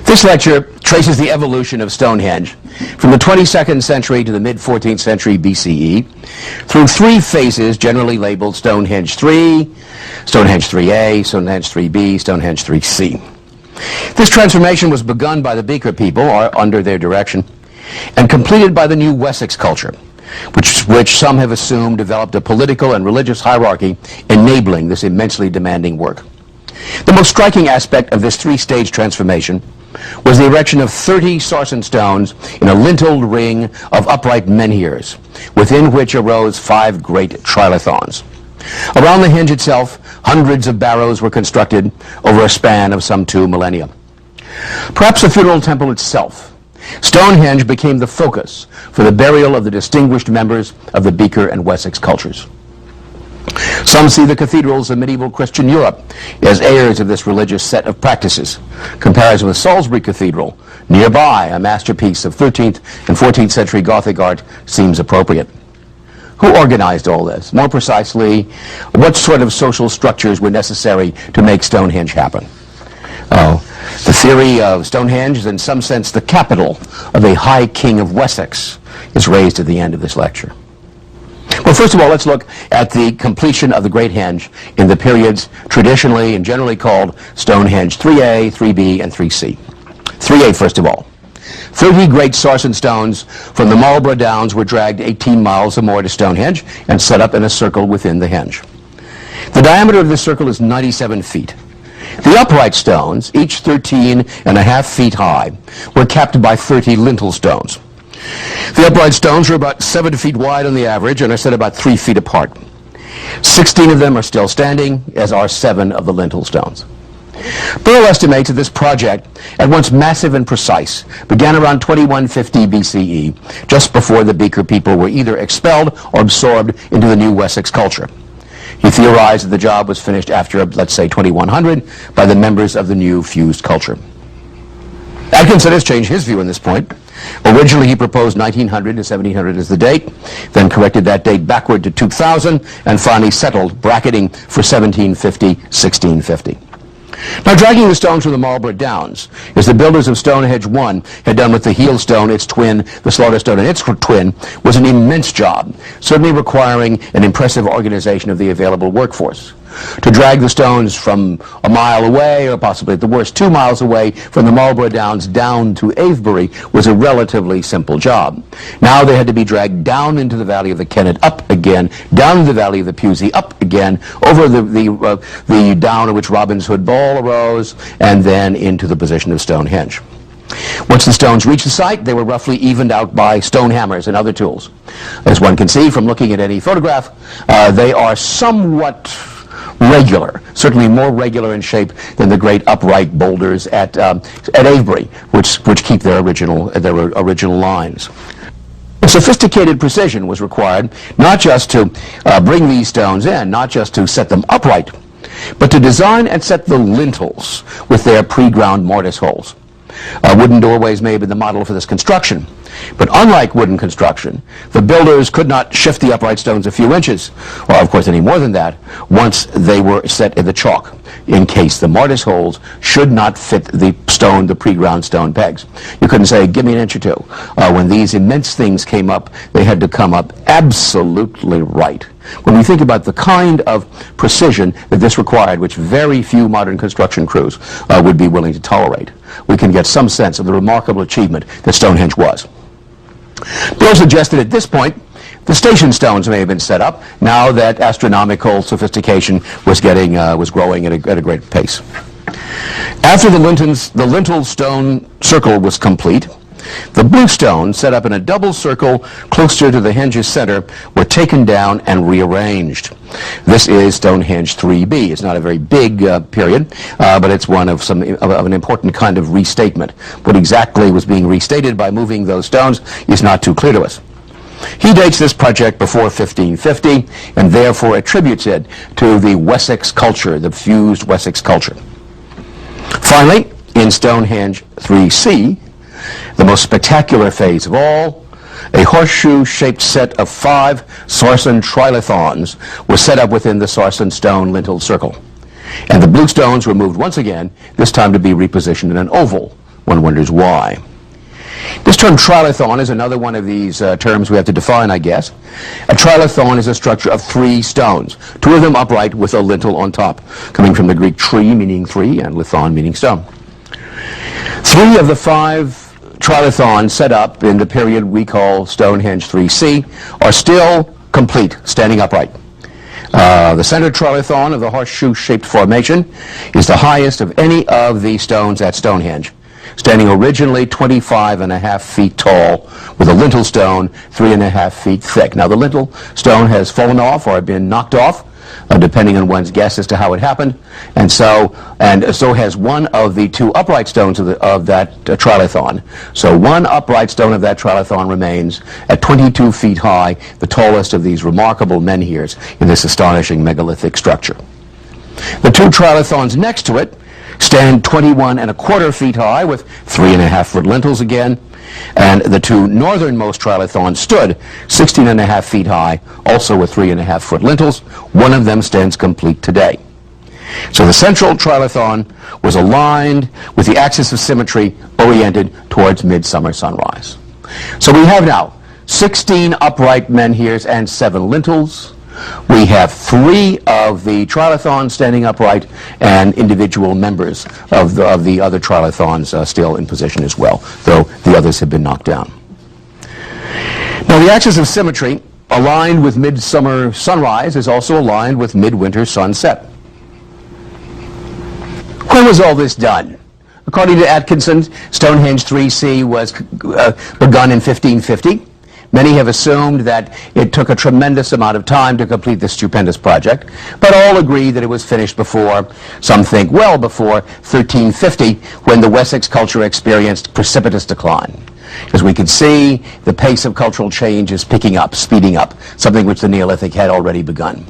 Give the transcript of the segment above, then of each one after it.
This lecture traces the evolution of Stonehenge from the 22nd century to the mid-14th century BCE through three phases generally labeled Stonehenge 3, Stonehenge 3A, Stonehenge 3B, Stonehenge 3C. This transformation was begun by the Beaker people, or under their direction, and completed by the new Wessex culture, which some have assumed developed a political and religious hierarchy enabling this immensely demanding work. The most striking aspect of this three-stage transformation was the erection of 30 sarsen stones in a linteled ring of upright menhirs, within which arose 5 great trilithons. Around the henge itself, hundreds of barrows were constructed over a span of some 2 millennia. Perhaps the funeral temple itself, Stonehenge became the focus for the burial of the distinguished members of the Beaker and Wessex cultures. Some see the cathedrals of medieval Christian Europe as heirs of this religious set of practices. Comparison with Salisbury Cathedral, nearby, a masterpiece of 13th and 14th century Gothic art, seems appropriate. Who organized all this? More precisely, what sort of social structures were necessary to make Stonehenge happen? The theory of Stonehenge is in some sense the capital of a high king of Wessex is raised at the end of this lecture. Well, first of all, let's look at the completion of the Great Henge in the periods traditionally and generally called Stonehenge 3A, 3B, and 3C. 3A, first of all. 30 great sarsen stones from the Marlborough Downs were dragged 18 miles or more to Stonehenge and set up in a circle within the henge. The diameter of this circle is 97 feet. The upright stones, each 13.5 feet high, were capped by 30 lintel stones. The upright stones are about 7 feet wide on the average and are set about 3 feet apart. 16 of them are still standing, as are 7 of the lintel stones. Burrell estimates that this project, at once massive and precise, began around 2150 BCE, just before the Beaker people were either expelled or absorbed into the new Wessex culture. He theorized that the job was finished after, let's say, 2100 by the members of the new fused culture. Atkinson has changed his view on this point. Originally, he proposed 1900 to 1700 as the date, then corrected that date backward to 2000, and finally settled, bracketing for 1750-1650. Now, dragging the stones from the Marlborough Downs, as the builders of Stonehenge 1 had done with the heel stone, its twin, the slaughter stone, and its twin, was an immense job, certainly requiring an impressive organization of the available workforce. To drag the stones from a mile away, or possibly at the worst 2 miles away, from the Marlborough Downs down to Avebury was a relatively simple job. Now they had to be dragged down into the valley of the Kennet, up again, down the valley of the Pusey, up again, over the down at which Robin's Hood Ball arose, and then into the position of Stonehenge. Once the stones reached the site, they were roughly evened out by stone hammers and other tools. As one can see from looking at any photograph, they are somewhat regular, certainly more regular in shape than the great upright boulders at Avebury, which keep their original lines. A sophisticated precision was required, not just to bring these stones in, not just to set them upright, but to design and set the lintels with their pre-ground mortise holes. Wooden doorways may have been the model for this construction, but unlike wooden construction, the builders could not shift the upright stones a few inches, or of course any more than that, once they were set in the chalk, in case the mortise holes should not fit the pre-ground stone pegs. You couldn't say, give me an inch or two. When these immense things came up, they had to come up absolutely right. When we think about the kind of precision that this required, which very few modern construction crews would be willing to tolerate, we can get some sense of the remarkable achievement that Stonehenge was. Bill suggested at this point the station stones may have been set up now that astronomical sophistication was growing at a great pace. After the lintel stone circle was complete, the blue stones, set up in a double circle closer to the henge's center, were taken down and rearranged. This is Stonehenge 3B. It's not a very big period, but it's one of an important kind of restatement. What exactly was being restated by moving those stones is not too clear to us. He dates this project before 1550 and therefore attributes it to the Wessex culture, the fused Wessex culture. Finally, in Stonehenge 3C, the most spectacular phase of all, a horseshoe-shaped set of 5 sarsen trilithons was set up within the sarsen stone lintel circle. And the blue stones were moved once again, this time to be repositioned in an oval one wonders why. This term trilithon is another one of these terms we have to define, I guess. A trilithon is a structure of 3 stones, 2 of them upright with a lintel on top, coming from the Greek tri, meaning 3, and lithon, meaning stone. 3 of the 5 trilithons set up in the period we call Stonehenge 3C are still complete, standing upright. The center trilithon of the horseshoe-shaped formation is the highest of any of the stones at Stonehenge, standing originally 25.5 feet tall with a lintel stone 3.5 feet thick. Now the lintel stone has fallen off or been knocked off, depending on one's guess as to how it happened, and so has one of the 2 upright stones of that trilithon. So one upright stone of that trilithon remains at 22 feet high, the tallest of these remarkable menhirs in this astonishing megalithic structure. The 2 trilithons next to it stand 21.25 feet high with 3.5-foot lintels again, and the 2 northernmost trilithons stood 16.5 feet high, also with 3.5-foot lintels. One of them stands complete today. So the central trilithon was aligned with the axis of symmetry oriented towards midsummer sunrise. So we have now 16 upright menhirs and 7 lintels. We have 3 of the trilithons standing upright and individual members of the other trilithons still in position as well, though the others have been knocked down. Now the axis of symmetry aligned with midsummer sunrise is also aligned with midwinter sunset. When was all this done? According to Atkinson, Stonehenge 3C was begun in 1550. Many have assumed that it took a tremendous amount of time to complete this stupendous project, but all agree that it was finished before, some think well before, 1350, when the Wessex culture experienced precipitous decline. As we can see, the pace of cultural change is picking up, speeding up, something which the Neolithic had already begun.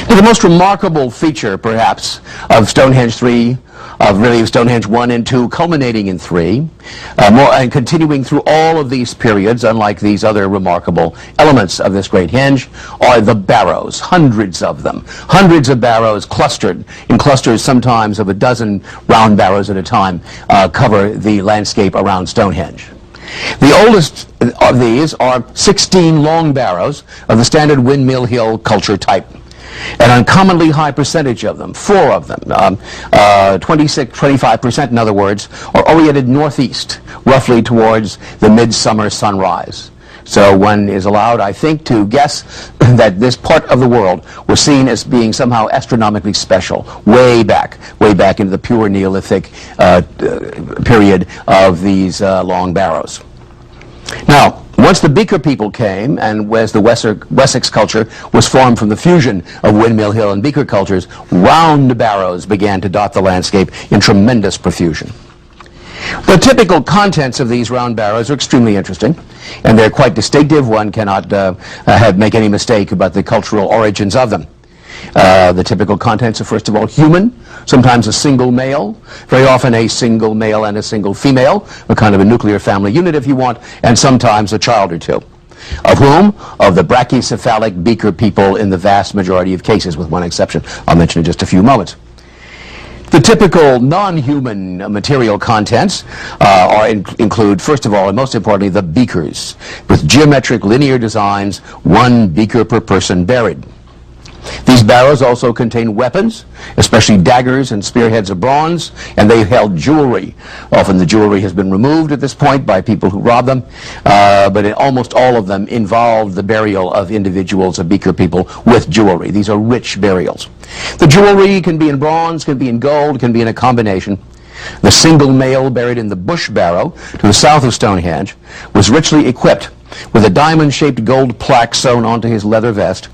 Now, the most remarkable feature, perhaps, of Stonehenge 3, of really Stonehenge 1 and 2, culminating in 3, and continuing through all of these periods, unlike these other remarkable elements of this great henge, are the barrows, hundreds of them. Hundreds of barrows clustered, in clusters sometimes of a dozen round barrows at a time, cover the landscape around Stonehenge. The oldest of these are 16 long barrows of the standard windmill hill culture type. An uncommonly high percentage of them, 4 of them, 25% in other words, are oriented northeast, roughly towards the midsummer sunrise. So one is allowed, I think, to guess that this part of the world was seen as being somehow astronomically special, way back into the pure Neolithic period of these long barrows. Now, once the Beaker people came, and as the Wessex culture was formed from the fusion of Windmill Hill and Beaker cultures, round barrows began to dot the landscape in tremendous profusion. The typical contents of these round barrows are extremely interesting, and they're quite distinctive. One cannot make any mistake about the cultural origins of them. The typical contents are, first of all, human, sometimes a single male, very often a single male and a single female, a kind of a nuclear family unit if you want, and sometimes a child or 2. Of whom? Of the brachycephalic Beaker people in the vast majority of cases, with one exception I'll mention in just a few moments. The typical non-human material contents include, first of all, and most importantly, the beakers, with geometric linear designs, 1 beaker per person buried. These barrows also contain weapons, especially daggers and spearheads of bronze, and they held jewelry. Often the jewelry has been removed at this point by people who rob them, but almost all of them involved the burial of individuals, of Beaker people, with jewelry. These are rich burials. The jewelry can be in bronze, can be in gold, can be in a combination. The single male buried in the Bush barrow to the south of Stonehenge was richly equipped with a diamond-shaped gold plaque sewn onto his leather vest,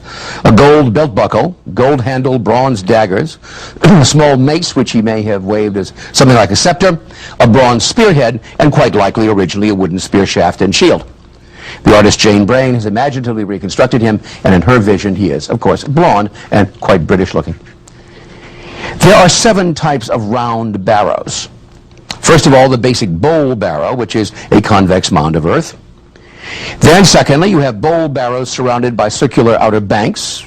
a gold belt buckle, gold-handled bronze daggers, a small mace which he may have waved as something like a scepter, a bronze spearhead, and quite likely originally a wooden spear shaft and shield. The artist Jane Brain has imaginatively reconstructed him, and in her vision he is, of course, blonde and quite British-looking. There are 7 types of round barrows. First of all, the basic bowl barrow, which is a convex mound of earth. Then, secondly, you have bowl barrows surrounded by circular outer banks.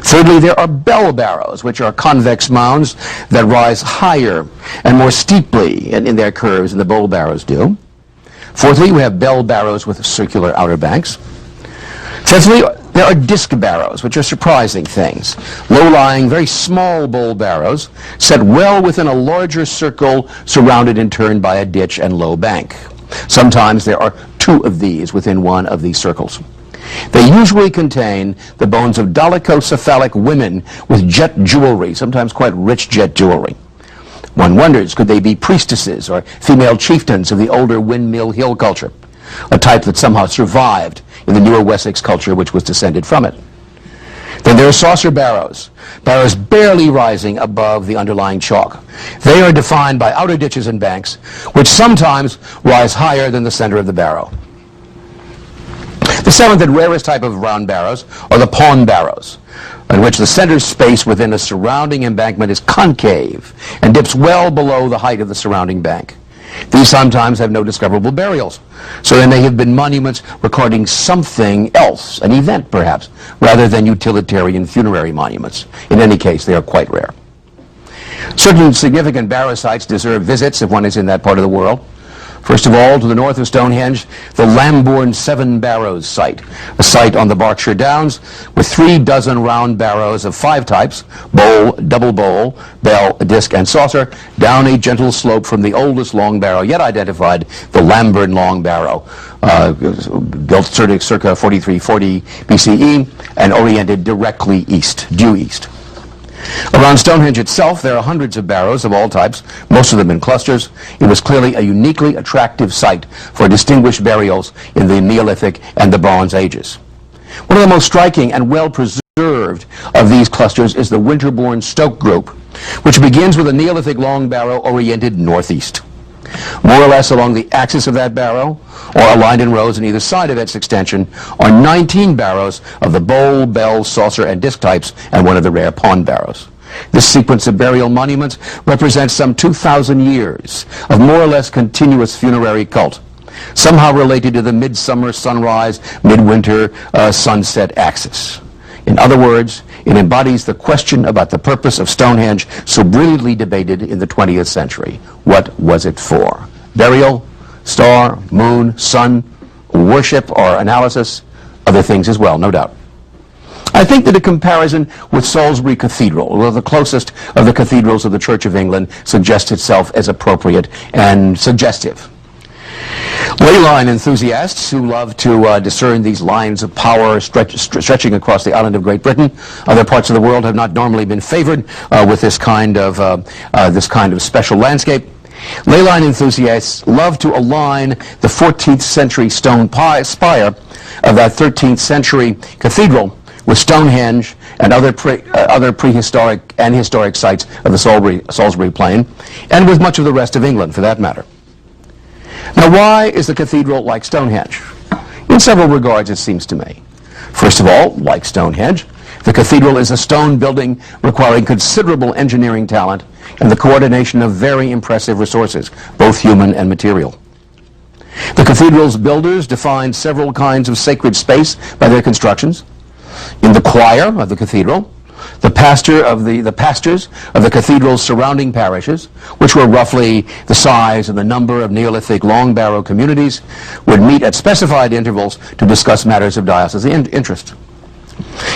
Thirdly, there are bell barrows, which are convex mounds that rise higher and more steeply in their curves than the bowl barrows do. Fourthly, we have bell barrows with circular outer banks. Fifthly, there are disc barrows, which are surprising things. Low-lying, very small bowl barrows set well within a larger circle surrounded in turn by a ditch and low bank. Sometimes there are two of these within one of these circles. They usually contain the bones of dolichocephalic women with jet jewelry, sometimes quite rich jet jewelry. One wonders, could they be priestesses or female chieftains of the older Windmill Hill culture, a type that somehow survived in the newer Wessex culture which was descended from it? Then there are saucer barrows, barrows barely rising above the underlying chalk. They are defined by outer ditches and banks, which sometimes rise higher than the center of the barrow. The seventh and rarest type of round barrows are the pawn barrows, in which the center space within a surrounding embankment is concave and dips well below the height of the surrounding bank. These sometimes have no discoverable burials, so they may have been monuments recording something else, an event perhaps, rather than utilitarian funerary monuments. In any case, they are quite rare. Certain significant barrow sites deserve visits if one is in that part of the world. First of all, to the north of Stonehenge, the Lambourne Seven Barrows site, a site on the Berkshire Downs with 36 round barrows of 5 types, bowl, double bowl, bell, disc, and saucer, down a gentle slope from the oldest long barrow yet identified, the Lambourne Long Barrow, built circa 4340 BCE and oriented directly east, due east. Around Stonehenge itself, there are hundreds of barrows of all types, most of them in clusters. It was clearly a uniquely attractive site for distinguished burials in the Neolithic and the Bronze Ages. One of the most striking and well-preserved of these clusters is the Winterbourne Stoke Group, which begins with a Neolithic long barrow oriented northeast. More or less along the axis of that barrow, or aligned in rows on either side of its extension, are 19 barrows of the bowl, bell, saucer, and disc types, and one of the rare pawn barrows. This sequence of burial monuments represents some 2,000 years of more or less continuous funerary cult, somehow related to the midsummer sunrise, midwinter sunset axis. In other words, it embodies the question about the purpose of Stonehenge so brilliantly debated in the 20th century. What was it for? Burial, star, moon, sun, worship or analysis, other things as well, no doubt. I think that a comparison with Salisbury Cathedral, or the closest of the cathedrals of the Church of England, suggests itself as appropriate and suggestive. Leyline enthusiasts who love to discern these lines of power stretching across the island of Great Britain, other parts of the world have not normally been favored with this kind of special landscape. Leyline enthusiasts love to align the 14th century stone spire of that 13th century cathedral with Stonehenge and other prehistoric and historic sites of the Salisbury Plain, and with much of the rest of England for that matter. Now, why is the cathedral like Stonehenge? In several regards, it seems to me. First of all, like Stonehenge, the cathedral is a stone building requiring considerable engineering talent and the coordination of very impressive resources, both human and material. The cathedral's builders defined several kinds of sacred space by their constructions. In the choir of the cathedral, the pastors of the cathedral's surrounding parishes, which were roughly the size and the number of Neolithic long barrow communities, would meet at specified intervals to discuss matters of diocesan interest.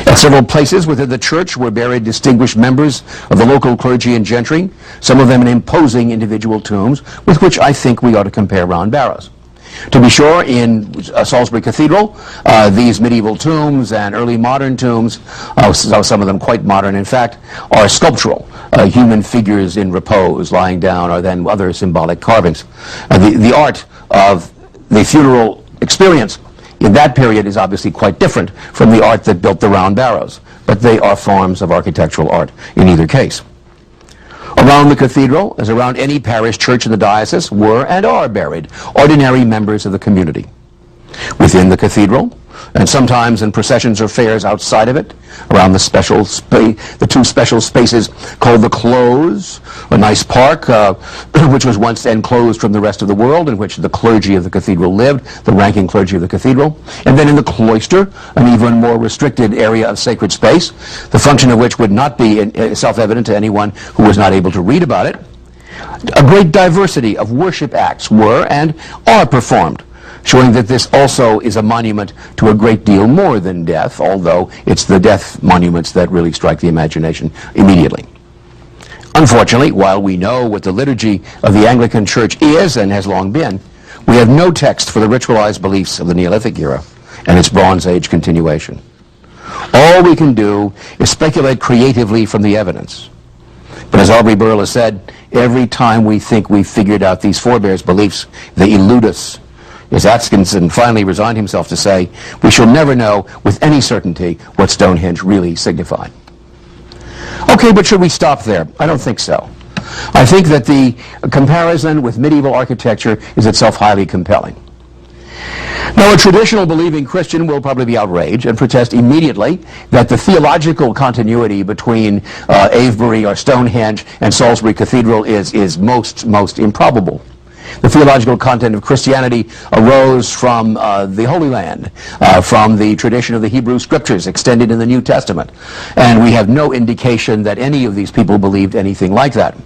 At several places within the church were buried distinguished members of the local clergy and gentry, some of them in imposing individual tombs, with which I think we ought to compare round barrows. To be sure, in Salisbury Cathedral, these medieval tombs and early modern tombs, some of them quite modern in fact, are sculptural. Human figures in repose, lying down, or then other symbolic carvings. The art of the funeral experience in that period is obviously quite different from the art that built the round barrows, but they are forms of architectural art in either case. Around the cathedral, as around any parish church in the diocese, were and are buried ordinary members of the community. Within the cathedral, and sometimes in processions or fairs outside of it, around the two special spaces called the Close, a nice park which was once enclosed from the rest of the world, in which the clergy of the cathedral lived, the ranking clergy of the cathedral, and then in the cloister, an even more restricted area of sacred space, the function of which would not be self-evident to anyone who was not able to read about it. A great diversity of worship acts were and are performed, showing that this also is a monument to a great deal more than death, although it's the death monuments that really strike the imagination immediately. Unfortunately, while we know what the liturgy of the Anglican Church is and has long been, we have no text for the ritualized beliefs of the Neolithic era and its Bronze Age continuation. All we can do is speculate creatively from the evidence. But as Aubrey Burl has said, every time we think we've figured out these forebears' beliefs, they elude us. As Atkinson finally resigned himself to say, we shall never know with any certainty what Stonehenge really signified. Okay, but should we stop there? I don't think so. I think that the comparison with medieval architecture is itself highly compelling. Now, a traditional believing Christian will probably be outraged and protest immediately that the theological continuity between Avebury or Stonehenge and Salisbury Cathedral is most improbable. The theological content of Christianity arose from the Holy Land, from the tradition of the Hebrew Scriptures extended in the New Testament. And we have no indication that any of these people believed anything like that.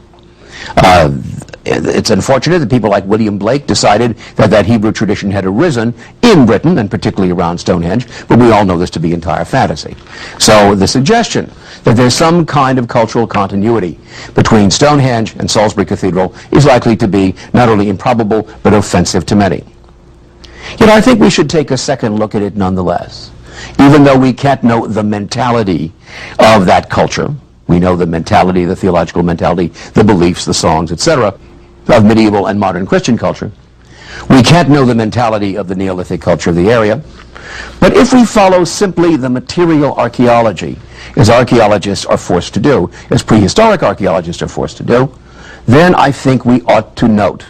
It's unfortunate that people like William Blake decided that Hebrew tradition had arisen in Britain, and particularly around Stonehenge, but we all know this to be entire fantasy. So the suggestion that there's some kind of cultural continuity between Stonehenge and Salisbury Cathedral is likely to be not only improbable, but offensive to many. Yet I think we should take a second look at it nonetheless. Even though we can't know the mentality of that culture, we know the mentality, the theological mentality, the beliefs, the songs, etc., of medieval and modern Christian culture. We can't know the mentality of the Neolithic culture of the area. But if we follow simply the material archaeology, as archaeologists are forced to do, as prehistoric archaeologists are forced to do, then I think we ought to note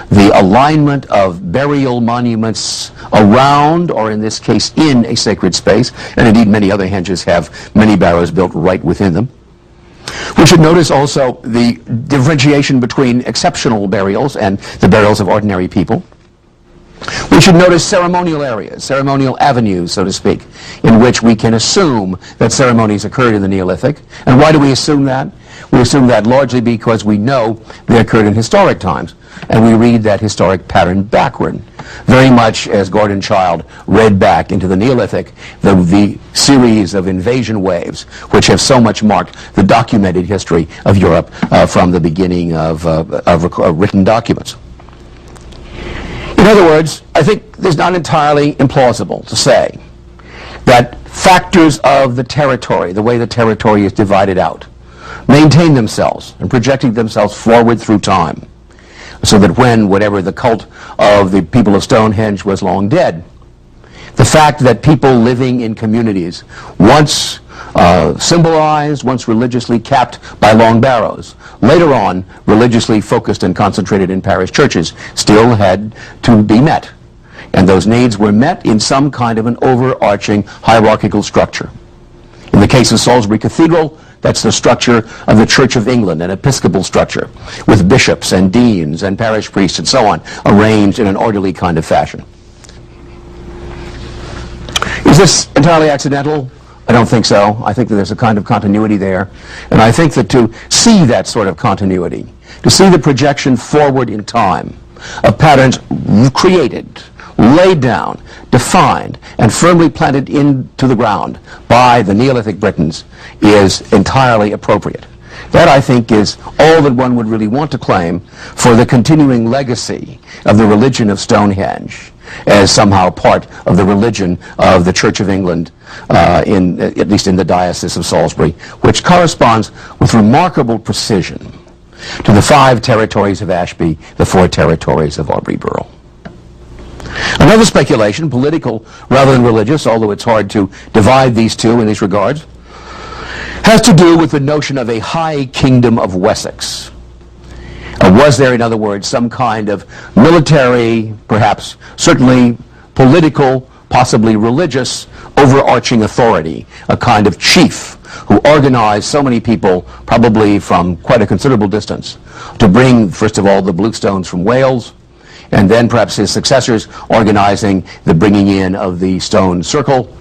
the alignment of burial monuments around, or in this case, in a sacred space, and indeed many other henges have many barrows built right within them. We should notice also the differentiation between exceptional burials and the burials of ordinary people. We should notice ceremonial areas, ceremonial avenues, so to speak, in which we can assume that ceremonies occurred in the Neolithic. And why do we assume that? We assume that largely because we know they occurred in historic times, and we read that historic pattern backward, very much as Gordon Childe read back into the Neolithic the series of invasion waves which have so much marked the documented history of Europe from the beginning of written documents. In other words, I think it's not entirely implausible to say that factors of the territory, the way the territory is divided out, maintain themselves and projecting themselves forward through time, so that when whatever the cult of the people of Stonehenge was long dead, the fact that people living in communities once symbolized, once religiously capped by long barrows, later on religiously focused and concentrated in parish churches, still had to be met. And those needs were met in some kind of an overarching hierarchical structure. In the case of Salisbury Cathedral, that's the structure of the Church of England, an episcopal structure, with bishops and deans and parish priests and so on, arranged in an orderly kind of fashion. Is this entirely accidental? I don't think so. I think that there's a kind of continuity there. And I think that to see that sort of continuity, to see the projection forward in time of patterns created, laid down, defined, and firmly planted into the ground by the Neolithic Britons is entirely appropriate. That, I think, is all that one would really want to claim for the continuing legacy of the religion of Stonehenge as somehow part of the religion of the Church of England, at least in the Diocese of Salisbury, which corresponds with remarkable precision to the 5 territories of Ashby, the 4 territories of Aubrey Burl. Another speculation, political rather than religious, although it's hard to divide these two in these regards, has to do with the notion of a high kingdom of Wessex. Was there, in other words, some kind of military, perhaps certainly political possibly religious, overarching authority, a kind of chief who organized so many people, probably from quite a considerable distance, to bring, first of all, the bluestones from Wales, and then perhaps his successors organizing the bringing in of the stone circle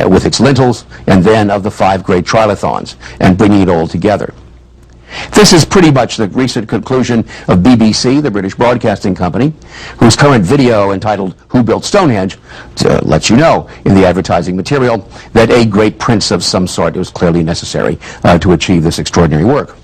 with its lintels, and then of the 5 great trilithons, and bringing it all together. This is pretty much the recent conclusion of BBC, the British Broadcasting Company, whose current video entitled "Who Built Stonehenge" lets you know in the advertising material that a great prince of some sort was clearly necessary to achieve this extraordinary work.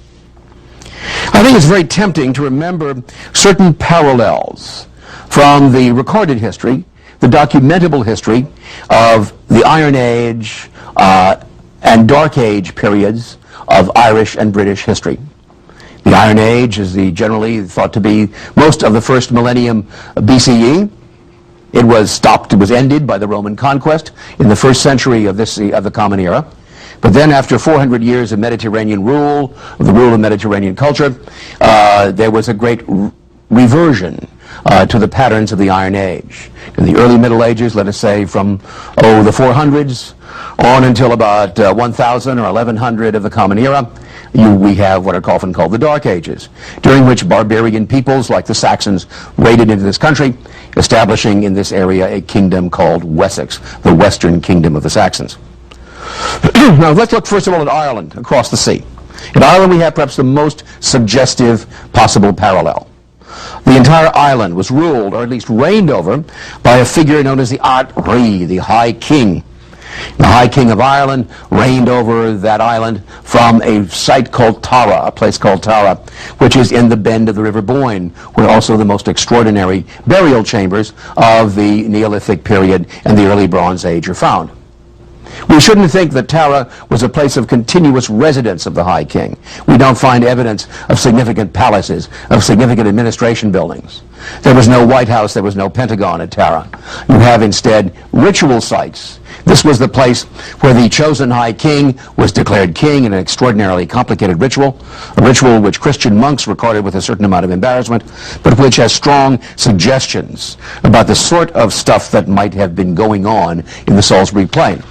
I think it's very tempting to remember certain parallels from the recorded history, the documentable history of the Iron Age and Dark Age periods of Irish and British history. The Iron Age is generally thought to be most of the first millennium BCE. It was stopped, it was ended by the Roman conquest in the first century of the Common Era. But then after 400 years of Mediterranean rule, of the rule of Mediterranean culture, there was a great reversion to the patterns of the Iron Age. In the early Middle Ages, let us say from the 400s on until about 1000 or 1100 of the Common Era, we have what are often called the Dark Ages, during which barbarian peoples like the Saxons raided into this country, establishing in this area a kingdom called Wessex, the Western Kingdom of the Saxons. Now let's look first of all at Ireland, across the sea. In Ireland we have perhaps the most suggestive possible parallel. The entire island was ruled, or at least reigned over, by a figure known as the Ard Rí, the High King. The High King of Ireland reigned over that island from a site called Tara, a place called Tara, which is in the bend of the River Boyne, where also the most extraordinary burial chambers of the Neolithic period and the early Bronze Age are found. We shouldn't think that Tara was a place of continuous residence of the High King. We don't find evidence of significant palaces, of significant administration buildings. There was no White House, there was no Pentagon at Tara. You have instead ritual sites. This was the place where the chosen High King was declared king in an extraordinarily complicated ritual, a ritual which Christian monks recorded with a certain amount of embarrassment, but which has strong suggestions about the sort of stuff that might have been going on in the Salisbury Plain.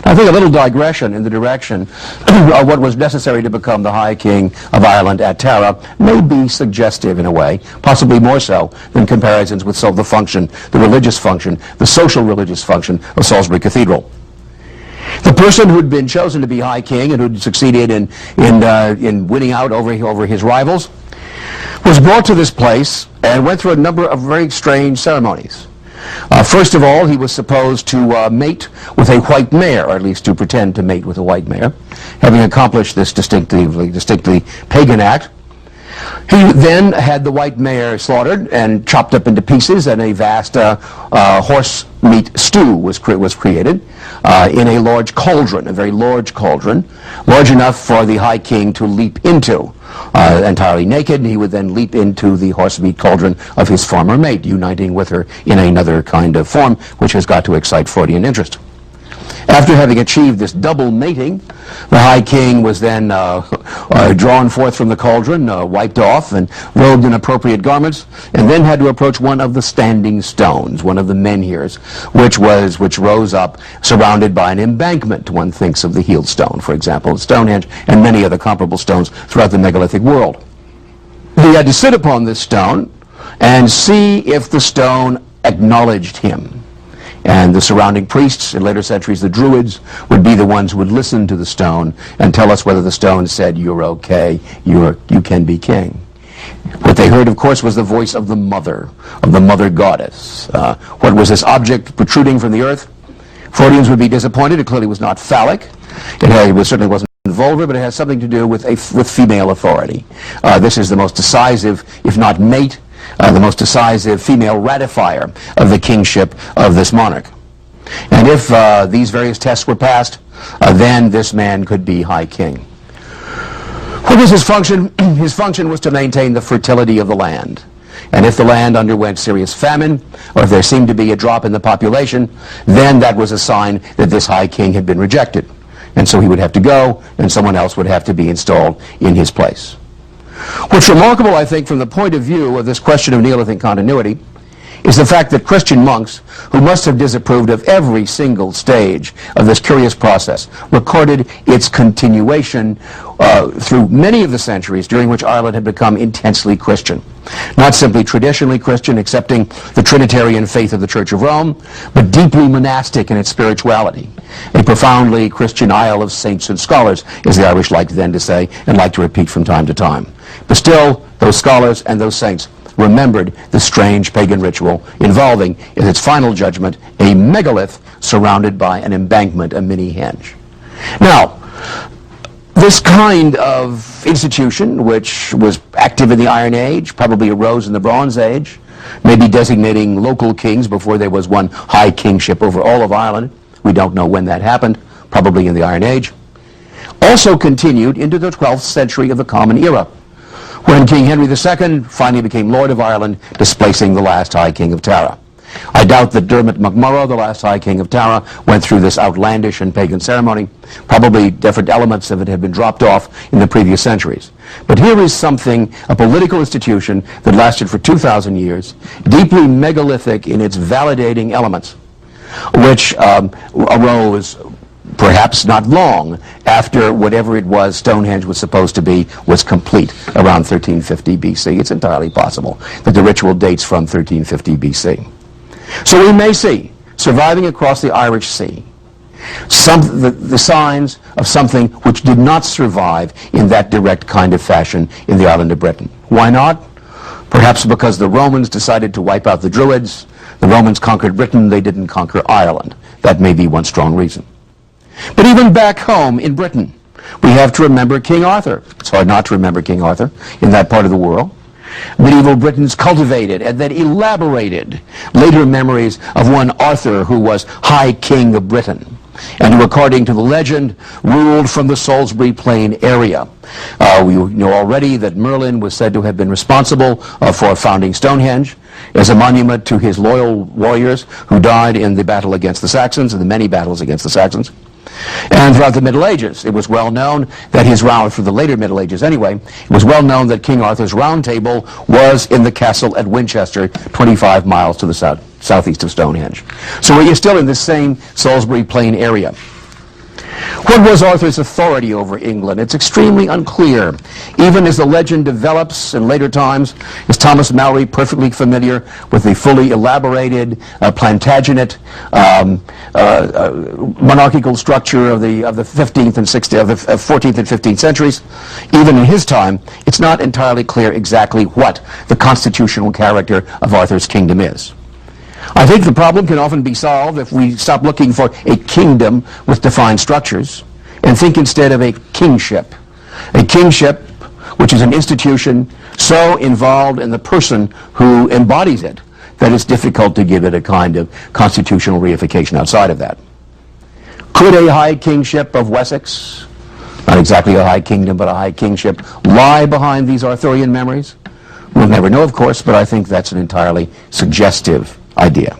I think a little digression in the direction of what was necessary to become the High King of Ireland at Tara may be suggestive in a way, possibly more so than comparisons with the function, the religious function, the social religious function of Salisbury Cathedral. The person who had been chosen to be High King and who had succeeded in winning out over his rivals was brought to this place and went through a number of very strange ceremonies. First of all, he was supposed to mate with a white mare, or at least to pretend to mate with a white mare. Having accomplished this distinctly pagan act, he then had the white mare slaughtered and chopped up into pieces, and a vast horse meat stew was created in a large cauldron, a very large cauldron, large enough for the High King to leap into. Entirely naked, he would then leap into the horse meat cauldron of his former mate, uniting with her in another kind of form, which has got to excite Freudian interest. After having achieved this double mating, the High King was then drawn forth from the cauldron, wiped off, and robed in appropriate garments, and then had to approach one of the standing stones, one of the menhirs, which rose up surrounded by an embankment. One thinks of the Healed Stone, for example, Stonehenge, and many other comparable stones throughout the megalithic world. He had to sit upon this stone and see if the stone acknowledged him. And the surrounding priests, in later centuries the Druids, would be the ones who would listen to the stone and tell us whether the stone said, "You're okay, you can be king." What they heard, of course, was the voice of the mother goddess. What was this object protruding from the earth? Freudians would be disappointed. It clearly was not phallic. It certainly wasn't vulvar, but it has something to do with female authority. This is the most decisive, if not mate, the most decisive female ratifier of the kingship of this monarch. And if these various tests were passed, then this man could be High King. What was his function? His function was to maintain the fertility of the land. And if the land underwent serious famine, or if there seemed to be a drop in the population, then that was a sign that this High King had been rejected. And so he would have to go, and someone else would have to be installed in his place. What's remarkable, I think, from the point of view of this question of Neolithic continuity, is the fact that Christian monks, who must have disapproved of every single stage of this curious process, recorded its continuation through many of the centuries during which Ireland had become intensely Christian. Not simply traditionally Christian, accepting the Trinitarian faith of the Church of Rome, but deeply monastic in its spirituality. A profoundly Christian isle of saints and scholars, as the Irish liked then to say, and liked to repeat from time to time. But still, those scholars and those saints remembered the strange pagan ritual involving, in its final judgment, a megalith surrounded by an embankment, a mini-henge. Now, this kind of institution, which was active in the Iron Age, probably arose in the Bronze Age, maybe designating local kings before there was one high kingship over all of Ireland. We don't know when that happened, probably in the Iron Age. Also continued into the 12th century of the Common Era, when King Henry II finally became Lord of Ireland, displacing the last High King of Tara. I doubt that Dermot MacMurrough, the last High King of Tara, went through this outlandish and pagan ceremony. Probably different elements of it had been dropped off in the previous centuries. But here is something, a political institution that lasted for 2,000 years, deeply megalithic in its validating elements, which arose perhaps not long after whatever it was Stonehenge was supposed to be was complete, around 1350 BC. It's entirely possible that the ritual dates from 1350 BC. So we may see, surviving across the Irish Sea, the signs of something which did not survive in that direct kind of fashion in the island of Britain. Why not? Perhaps because the Romans decided to wipe out the Druids. The Romans conquered Britain, they didn't conquer Ireland. That may be one strong reason. But even back home in Britain, we have to remember King Arthur. It's hard not to remember King Arthur in that part of the world. Medieval Britons cultivated and then elaborated later memories of one Arthur who was High King of Britain, and who, according to the legend, ruled from the Salisbury Plain area. We know already that Merlin was said to have been responsible for founding Stonehenge as a monument to his loyal warriors who died in the battle against the Saxons, in the many battles against the Saxons. And throughout the Middle Ages, it was well known that his round, for the later Middle Ages anyway, it was well known that King Arthur's round table was in the castle at Winchester, 25 miles to the southeast of Stonehenge. So we're still in this same Salisbury Plain area. What was Arthur's authority over England? It's extremely unclear. Even as the legend develops in later times, is Thomas Mallory perfectly familiar with the fully elaborated Plantagenet monarchical structure of the 15th and 16th, of the 14th and 15th centuries? Even in his time, it's not entirely clear exactly what the constitutional character of Arthur's kingdom is. I think the problem can often be solved if we stop looking for a kingdom with defined structures and think instead of a kingship. A kingship, which is an institution so involved in the person who embodies it that it's difficult to give it a kind of constitutional reification outside of that. Could a high kingship of Wessex, not exactly a high kingdom, but a high kingship, lie behind these Arthurian memories? We'll never know, of course, but I think that's an entirely suggestive idea.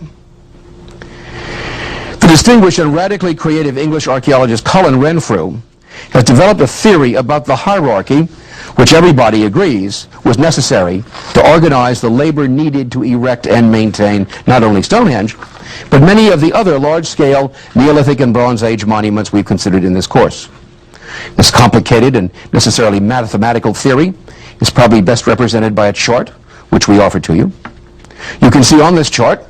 The distinguished and radically creative English archaeologist Colin Renfrew has developed a theory about the hierarchy, which everybody agrees was necessary to organize the labor needed to erect and maintain not only Stonehenge, but many of the other large-scale Neolithic and Bronze Age monuments we've considered in this course. This complicated and necessarily mathematical theory is probably best represented by a chart, which we offer to you. You can see on this chart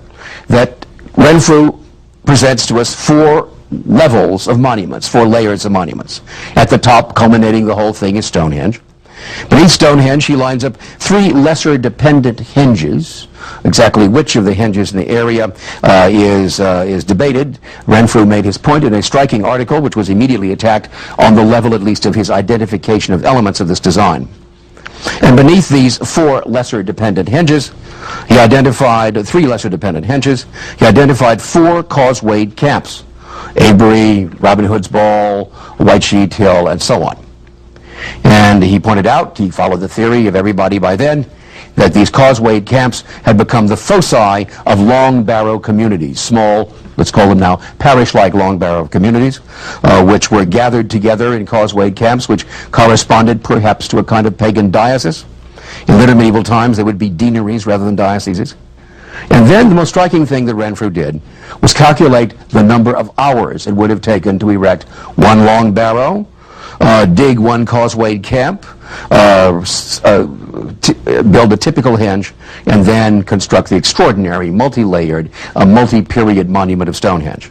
that Renfrew presents to us four levels of monuments, four layers of monuments. At the top, culminating the whole thing, is Stonehenge. Beneath Stonehenge, he lines up three lesser dependent henges. Exactly which of the henges in the area is debated. Renfrew made his point in a striking article, which was immediately attacked on the level, at least, of his identification of elements of this design. And beneath these four lesser dependent henges, he identified three lesser dependent henges. He identified four causewayed camps: Avebury, Robin Hood's Ball, White Sheet Hill, and so on. And he pointed out, he followed the theory of everybody by then, that these causewayed camps had become the foci of long barrow communities, small, let's call them now, parish-like long barrow communities, which were gathered together in causewayed camps, which corresponded perhaps to a kind of pagan diocese. In later medieval times, there would be deaneries rather than dioceses. And then the most striking thing that Renfrew did was calculate the number of hours it would have taken to erect one long barrow, dig one causewayed camp, build a typical henge, and then construct the extraordinary, multi-layered, multi-period monument of Stonehenge.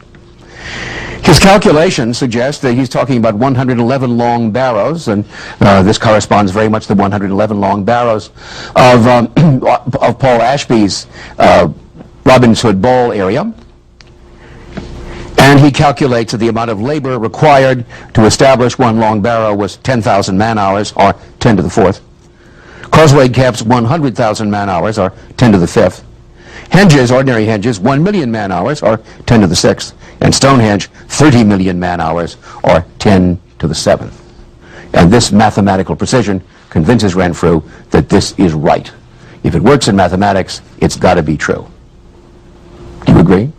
His calculations suggest that he's talking about 111 long barrows, and this corresponds very much to the 111 long barrows of Paul Ashby's Robin's Hood Ball area. And he calculates that the amount of labor required to establish one long barrow was 10,000 man-hours, or 10 to the 4th. Causeway camps, 100,000 man-hours, or 10 to the 5th. Henges, ordinary henges, 1 million man-hours, or 10 to the 6th. And Stonehenge, 30 million man-hours, or 10 to the 7th. And this mathematical precision convinces Renfrew that this is right. If it works in mathematics, it's got to be true. Do you agree?